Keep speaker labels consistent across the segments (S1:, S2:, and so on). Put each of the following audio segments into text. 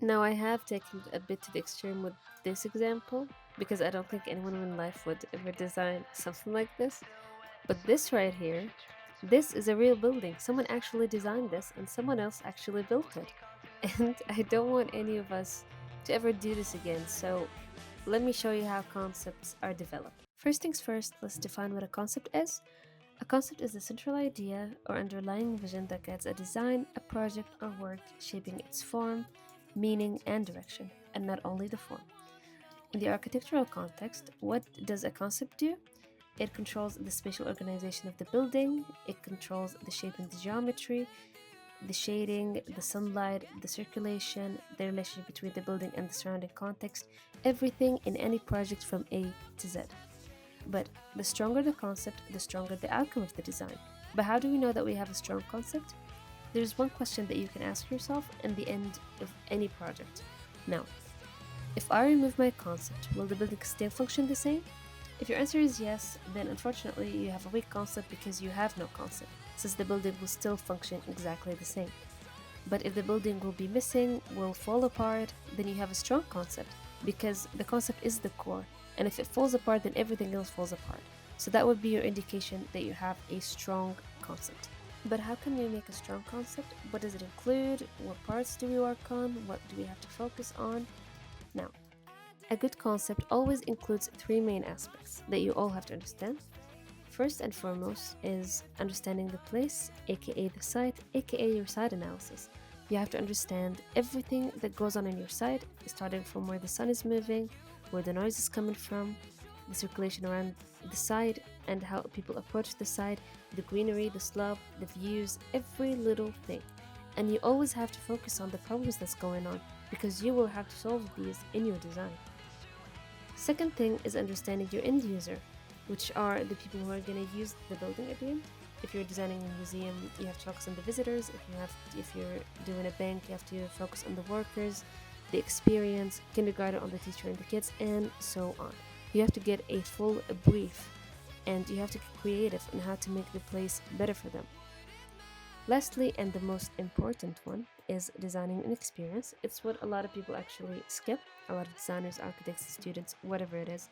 S1: Now, I have taken it a bit to the extreme with this example because I don't think anyone in life would ever design something like this. But this right here, this is a real building. Someone actually designed this and someone else actually built it. And I don't want any of us to ever do this again. So let me show you how concepts are developed. First things first, let's define what a concept is. A concept is a central idea or underlying vision that guides a design, a project, or work, shaping its form, meaning, and direction, and not only the form. In the architectural context, what does a concept do? It controls the spatial organization of the building, it controls the shape and the geometry, the shading, the sunlight, the circulation, the relationship between the building and the surrounding context, everything in any project from A to Z. But the stronger the concept, the stronger the outcome of the design. But how do we know that we have a strong concept? There's one question that you can ask yourself in the end of any project. Now, if I remove my concept, will the building still function the same? If your answer is yes, then unfortunately you have a weak concept because you have no concept, since the building will still function exactly the same. But if the building will be missing, will fall apart, then you have a strong concept because the concept is the core. And if it falls apart, then everything else falls apart. So that would be your indication that you have a strong concept. But how can we make a strong concept? What does it include? What parts do we work on? What do we have to focus on? Now, a good concept always includes three main aspects that you all have to understand. First and foremost is understanding the place, aka the site, aka your site analysis. You have to understand everything that goes on in your site, starting from where the sun is moving, where the noise is coming from, the circulation around the site, and how people approach the site, the greenery, the slope, the views, every little thing. And you always have to focus on the problems that's going on because you will have to solve these in your design. Second thing is understanding your end user, which are the people who are going to use the building at the end. If you're designing a museum, you have to focus on the visitors. If you're doing a bank, you have to focus on the workers, the experience, kindergarten on the teacher and the kids, and so on. You have to get a full brief, and you have to get creative on how to make the place better for them. Lastly, and the most important one, is designing an experience. It's what a lot of people actually skip. A lot of designers, architects, students, whatever it is.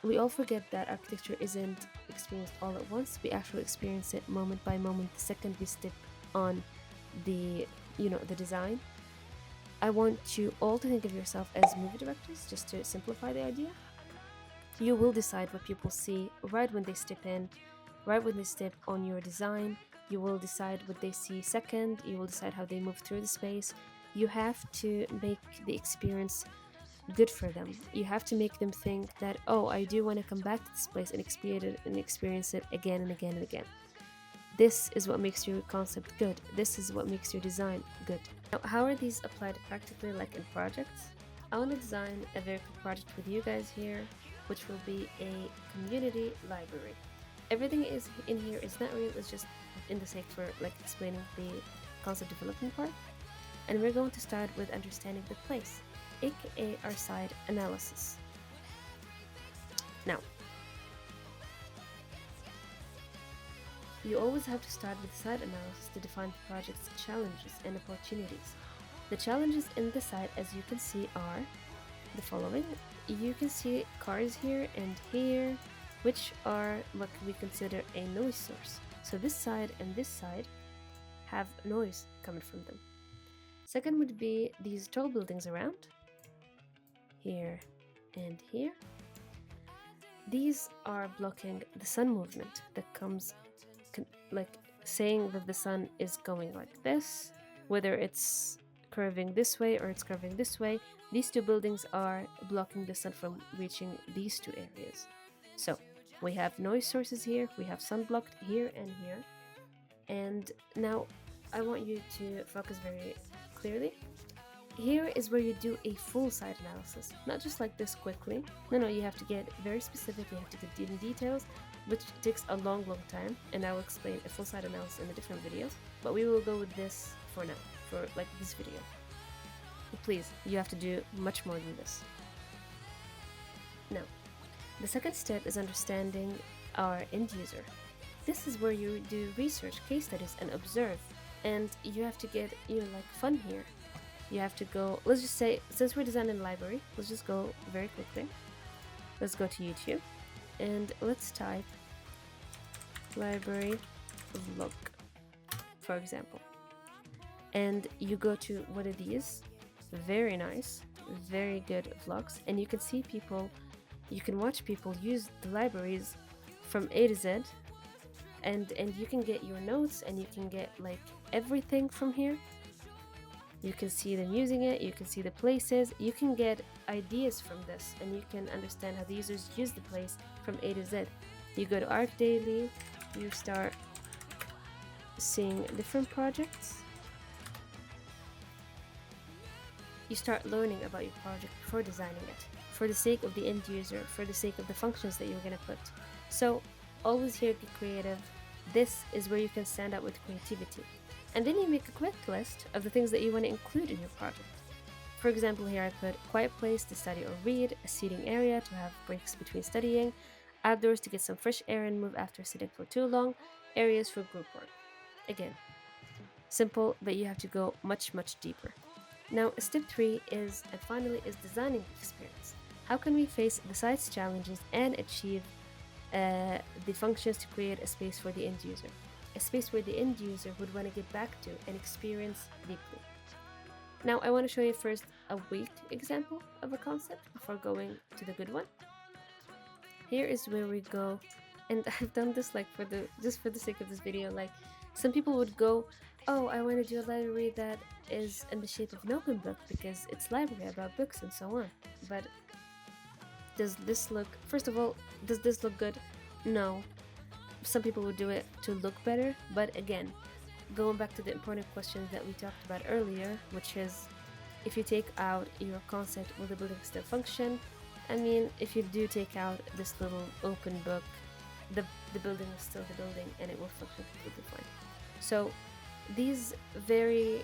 S1: We all forget that architecture isn't experienced all at once. We actually experience it moment by moment the second we step on the design. I want you all to think of yourself as movie directors, just to simplify the idea. You will decide what people see right when they step in, right when they step on your design. You will decide what they see second. You will decide how they move through the space. You have to make the experience good for them. You have to make them think that, oh, I do want to come back to this place and experience it again and again and again. This is what makes your concept good. This is what makes your design good. Now, how are these applied practically, like in projects? I want to design a very quick project with you guys here, which will be a community library. Everything is in here is not real, it's just in the sake for like explaining the concept development part. And we're going to start with understanding the place, aka our site analysis. Now, you always have to start with site analysis to define the project's challenges and opportunities. The challenges in the site, as you can see, are the following. You can see cars here and here, which are what we consider a noise source. So this side and this side have noise coming from them. Second would be these tall buildings around, here and here. These are blocking the sun movement that comes like saying that the sun is going like this, whether it's curving this way or it's curving this way. These two buildings are blocking the sun from reaching these two areas. So we have noise sources here, we have sun blocked here and here. And now I want you to focus very clearly. Here is where you do a full site analysis, not just like this quickly. No, you have to get very specific, you have to get in details, which takes a long time, and I will explain a full site analysis in a different videos, but we will go with this for now, for like this video. But please, you have to do much more than this. Now, the second step is understanding our end user. This is where you do research, case studies, and observe, and you have to get like fun here. you have to go, let's just say, since we're designing a library, let's just go very quickly. Let's go to YouTube and let's type library vlog, for example. And you go to one of these, very nice, very good vlogs, and you can see people, you can watch people use the libraries from A to Z, and you can get your notes and you can get like everything from here. You can see them using it, you can see the places, you can get ideas from this, and you can understand how the users use the place from A to Z. You go to Arc Daily, you start seeing different projects. You start learning about your project before designing it, for the sake of the end user, for the sake of the functions that you're going to put. So always here, be creative. This is where you can stand out with creativity. And then you make a quick list of the things that you want to include in your project. For example, here I put quiet place to study or read, a seating area to have breaks between studying, outdoors to get some fresh air and move after sitting for too long, areas for group work. Again, simple, but you have to go much, much deeper. Now, step 3 is, and finally, is designing the experience. How can we face the site's challenges and achieve the functions to create a space for the end user? A space where the end user would want to get back to and experience deeply. Now, I want to show you first a weak example of a concept before going to the good one. Here is where we go, and I've done this like just for the sake of this video. Like, some people would go, oh, I want to do a library that is in the shape of an open book because it's library about books and so on. But does this look, first of all, does this look good? No. Some people would do it to look better, but again, going back to the important question that we talked about earlier, which is, if you take out your concept, will the building still function? I mean, if you do take out this little open book, the building is still the building and it will function completely fine. So these very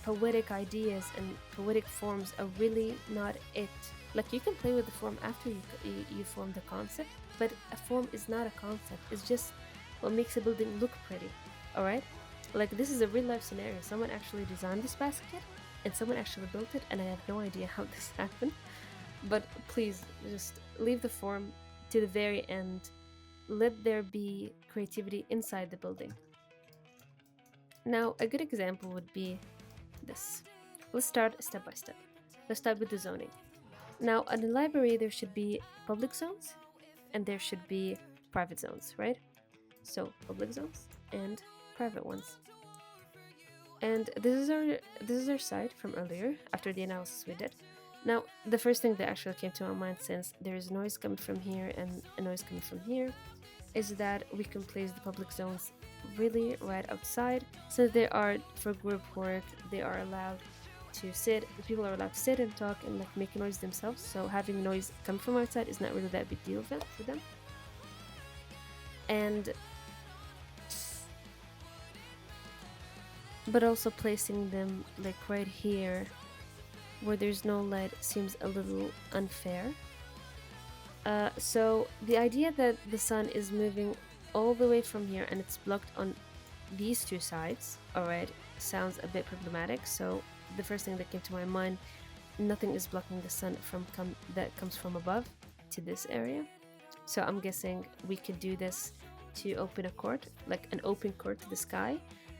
S1: poetic ideas and poetic forms are really not it. Like, you can play with the form after you form the concept, but a form is not a concept. It's just what makes a building look pretty. All right, like, this is a real life scenario. Someone actually designed this basket and someone actually built it, and I have no idea how this happened. But please just leave the form to the very end. Let there be creativity inside the building. Now, a good example would be this. Let's start step by step. Let's start with the zoning. Now, in the library, there should be public zones and there should be private zones, right? So, public zones and private ones. And this is our site from earlier, after the analysis we did. Now, the first thing that actually came to my mind, since there is noise coming from here and a noise coming from here, is that we can place the public zones really right outside. So they are, for group work, they are allowed to sit, the people are allowed to sit and talk and like make noise themselves. So having noise come from outside is not really that big deal for them. And but also placing them like right here where there's no light seems a little unfair. So the idea that the sun is moving all the way from here and it's blocked on these two sides, alright, sounds a bit problematic. So the first thing that came to my mind, nothing is blocking the sun from that comes from above to this area. So I'm guessing we could do this to open a court, like an open court to the sky,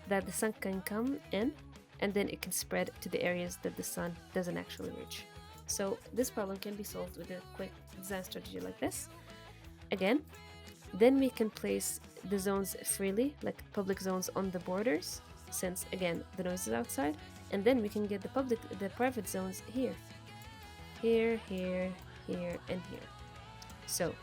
S1: that the sun can come in and then it can spread to the areas that the sun doesn't actually reach. So this problem can be solved with a quick design strategy like this. Again, then we can place the zones freely, like public zones on the borders, since again the noise is outside, and then we can get the private zones here, here, here, here, and here. So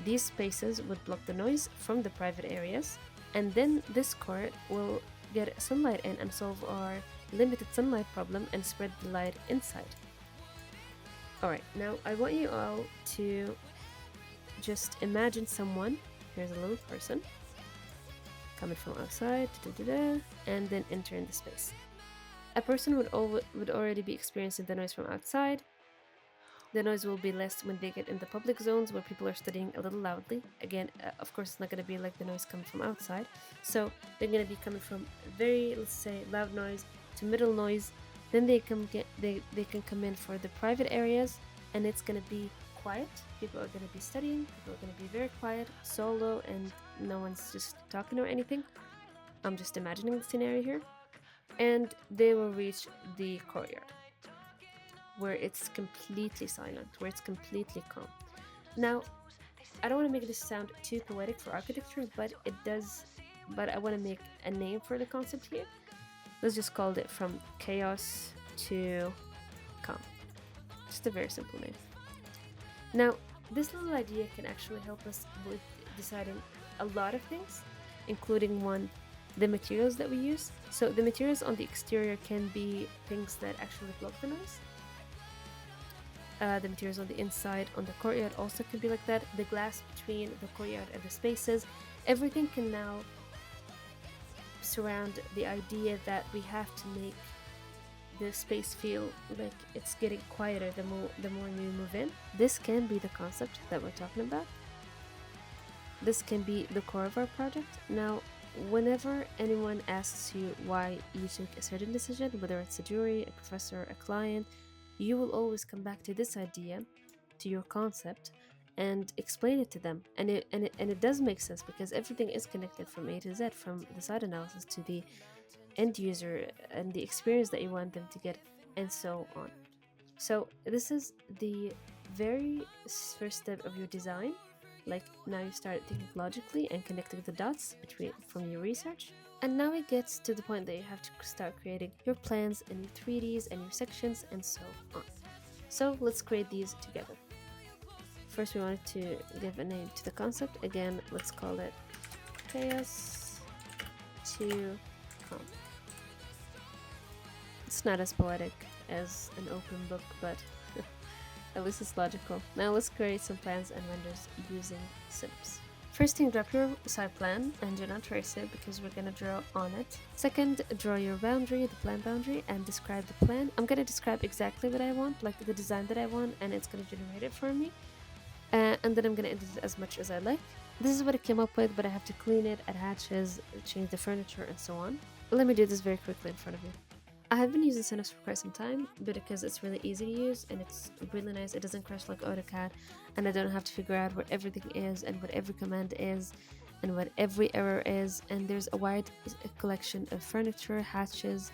S1: these spaces would block the noise from the private areas, and then this court will get sunlight in and solve our limited sunlight problem and spread the light inside. Alright, now I want you all to just imagine someone, here's a little person, coming from outside, and then entering the space. A person would already be experiencing the noise from outside. The noise will be less when they get in the public zones where people are studying a little loudly. Again, of course, it's not going to be like the noise coming from outside. So they're going to be coming from very, let's say, loud noise to middle noise Then they can come in for the private areas, and it's gonna be quiet. People are gonna be studying. People are gonna be very quiet, solo, and no one's just talking or anything. I'm just imagining the scenario here. And they will reach the courtyard, where it's completely silent, where it's completely calm. Now, I don't want to make this sound too poetic for architecture, but it does. But I want to make a name for the concept here. Let's just call it from chaos to calm. Just a very simple name. Now, this little idea can actually help us with deciding a lot of things, including one, the materials that we use. So the materials on the exterior can be things that actually block the noise. The materials on the inside, on the courtyard, also can be like that. The glass between the courtyard and the spaces, everything can now surround the idea that we have to make the space feel like it's getting quieter the more you move in. This can be the concept that we're talking about. This can be the core of our project. Now, whenever anyone asks you why you took a certain decision, whether it's a jury, a professor, a client, you will always come back to this idea, to your concept, and explain it to them. And it does make sense, because everything is connected from A to Z, from the site analysis to the end user and the experience that you want them to get, and so on. So this is the very first step of your design. Like, now you start thinking logically and connecting the dots between from your research. And now it gets to the point that you have to start creating your plans and your 3Ds and your sections and so on. So let's create these together. First, we wanted to give a name to the concept. Again, let's call it chaos to calm. It's not as poetic as an open book, but at least it's logical. Now let's create some plans and renders using Synaps. First thing, drop your site plan and do not trace it, because we're gonna draw on it. Second, draw your boundary, the plan boundary, and describe the plan. I'm gonna describe exactly what I want, like the design that I want, and it's gonna generate it for me. And then I'm gonna edit it as much as I like. This is what it came up with, but I have to clean it, add hatches, change the furniture, and so on. Let me do this very quickly in front of you. I have been using Synaps for quite some time, but because it's really easy to use and it's really nice, it doesn't crash like AutoCAD, and I don't have to figure out where everything is and what every command is and what every error is, and there's a wide collection of furniture, hatches.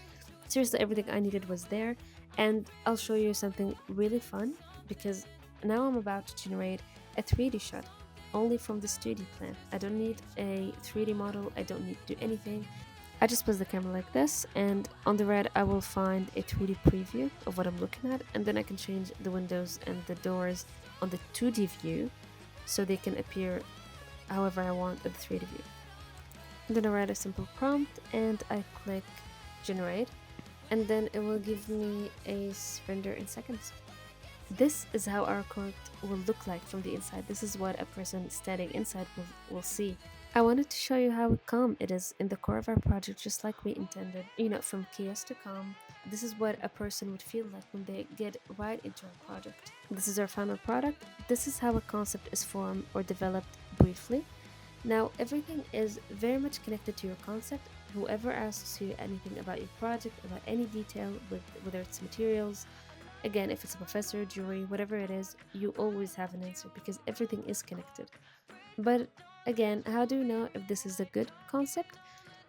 S1: Seriously, everything I needed was there. And I'll show you something really fun, because now I'm about to generate a 3D shot only from this 2D plan. I don't need a 3D model, I don't need to do anything. I just pose the camera like this, and on the right I will find a 3D preview of what I'm looking at, and then I can change the windows and the doors on the 2D view so they can appear however I want in the 3D view. And then I write a simple prompt and I click generate, and then it will give me a render in seconds. This is how our code will look like from the inside. This is what a person standing inside will see. I wanted to show you how calm it is in the core of our project, just like we intended. From chaos to calm. This is what a person would feel like when they get right into our project. This is our final product. This is how a concept is formed or developed briefly. Now, everything is very much connected to your concept. Whoever asks you anything about your project, about any detail, whether it's materials, again, if it's a professor, jury, whatever it is, you always have an answer, because everything is connected. But again, how do we know if this is a good concept?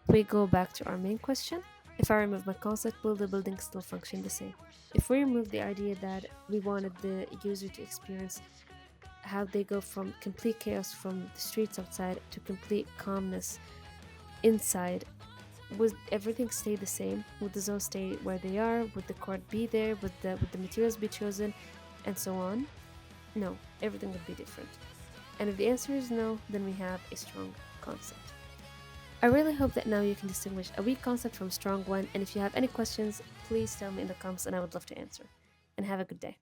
S1: We go back to our main question. If I remove my concept, will the building still function the same? If we remove the idea that we wanted the user to experience how they go from complete chaos from the streets outside to complete calmness inside, would everything stay the same? Would the zone stay where they are? Would the court be there? Would the materials be chosen? And so on? No, everything would be different. And if the answer is no, then we have a strong concept. I really hope that now you can distinguish a weak concept from a strong one, and if you have any questions, please tell me in the comments and I would love to answer. And have a good day.